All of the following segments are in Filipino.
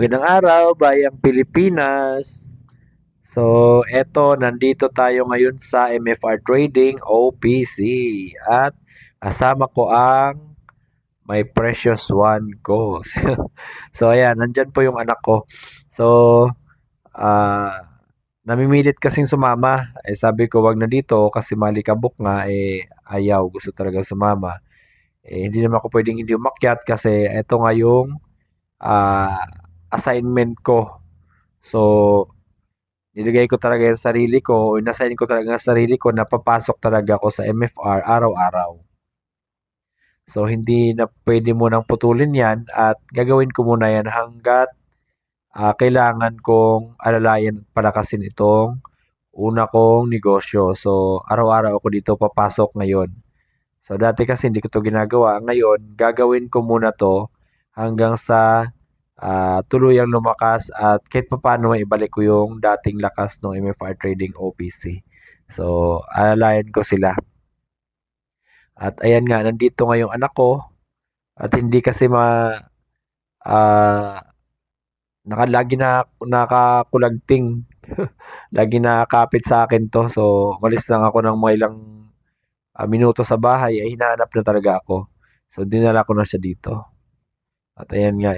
Magandang araw, bayang Pilipinas. So, eto, nandito tayo ngayon sa MFR Trading OPC at kasama ko ang my precious one ko. So, ayan, nandyan po yung anak ko. So, namimilit kasing sumama. Sabi ko, wag na dito kasi malikabok nga, ayaw, gusto talaga sumama. Hindi naman ako pwedeng hindi umakyat kasi eto nga yung ah, assignment ko. So, nilagay ko talaga yung sarili ko, inasign ko talaga ang sarili ko na papasok talaga ako sa MFR araw-araw. So, hindi na pwede mo nang putulin yan at gagawin ko muna yan hanggat kailangan kong alalayan at palakasin itong una kong negosyo. So, araw-araw ako dito papasok ngayon. So, dati kasi hindi ko to ginagawa. Ngayon, gagawin ko muna to hanggang sa tuluyang lumakas at kahit papaano maibalik ko yung dating lakas ng MFR Trading OPC. So, alalayan ko sila. At ayan nga, nandito nga yung anak ko at hindi kasi ah, lagi na nakakulagting. Lagi nakakapit sa akin to. So, malis lang ako ng mga ilang minuto sa bahay, ay hinahanap na talaga ako. So, dinala ko na siya dito. At ayan nga,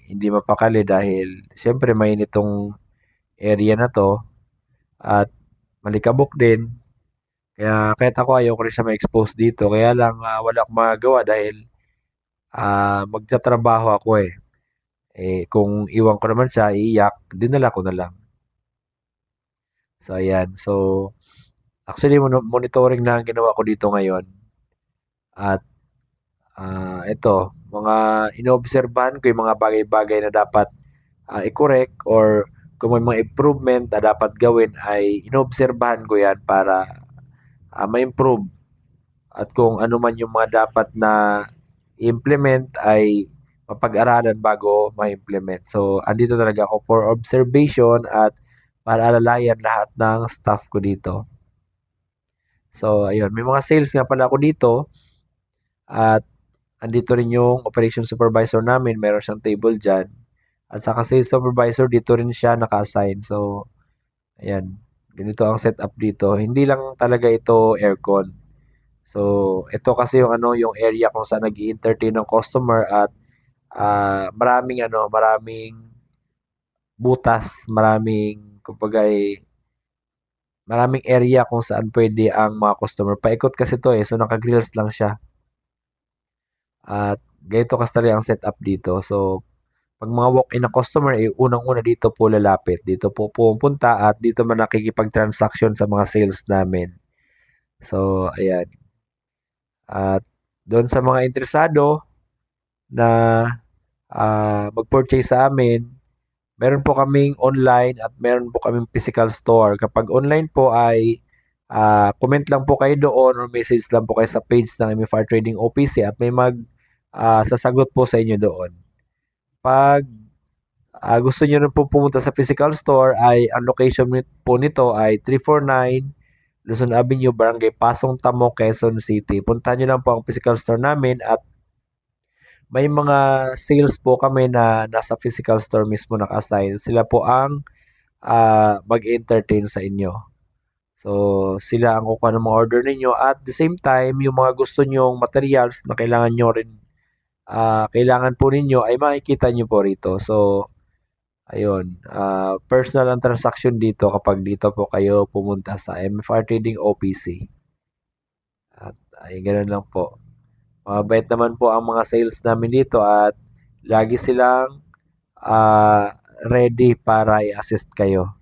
hindi mapakali dahil siyempre mainit tong area na to at malikabok din. Kaya kahit ako ayaw ko rin siya ma-expose dito. Kaya lang wala akong magagawa dahil magtatrabaho ako eh. Kung iwan ko naman siya, iiyak, dinala ko na lang. So ayan. So actually monitoring na ang ginawa ko dito ngayon. At ito, mga inoobserbahan ko yung mga bagay-bagay na dapat i-correct or kung may mga improvement na dapat gawin ay inoobserbahan ko yan para ma-improve. At kung ano man yung mga dapat na implement ay mapag-aralan bago ma-implement. So, andito talaga ako for observation at para alalayan lahat ng staff ko dito. So, ayun. May mga sales nga pala ako dito at andito rin yung operation supervisor namin. Meron siyang table dyan. At saka sales supervisor, dito rin siya naka-assign. So, ayan. Ganito ang setup dito. Hindi lang talaga ito aircon. So, ito kasi yung yung area kung saan nag-entertain ng customer at maraming butas, kumbaga maraming area kung saan pwede ang mga customer. Paikot kasi to so naka-grills lang siya. At ganito kasi talaga ang setup dito. So, pag mga walk-in na customer, unang-una dito po lalapit. Dito po pupunta at dito man nakikipag-transaction sa mga sales namin. So, ayan. At doon sa mga interesado na mag-purchase sa amin, meron po kaming online at meron po kaming physical store. Kapag online po ay comment lang po kayo doon or message lang po kayo sa page ng MFR Trading OPC at may sasagot po sa inyo doon. Pag gusto niyo rin po pumunta sa physical store ay ang location po nito ay 349 Luzon Avenue, Barangay Pasong Tamo, Quezon City. Puntahan niyo lang po ang physical store namin at may mga sales po kami na nasa physical store mismo naka-assign. Sila po ang mag-entertain sa inyo. So, sila ang kukuha ng mga order ninyo at the same time, yung mga gusto nyong materials na kailangan nyo rin, kailangan po ninyo ay makikita nyo po rito. So, ayun, personal ang transaction dito kapag dito po kayo pumunta sa MFR Trading OPC. At ay ganoon lang po. Mabait naman po ang mga sales namin dito at lagi silang ready para i-assist kayo.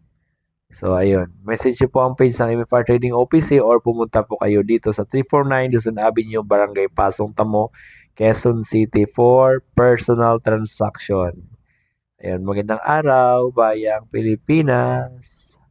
So, ayun. Message nyo po ang page ng MFR Trading OPC or pumunta po kayo dito sa 349 Luzon Avenue, Barangay Pasong Tamo, Quezon City for personal transaction. Ayun, magandang araw, bayang Pilipinas.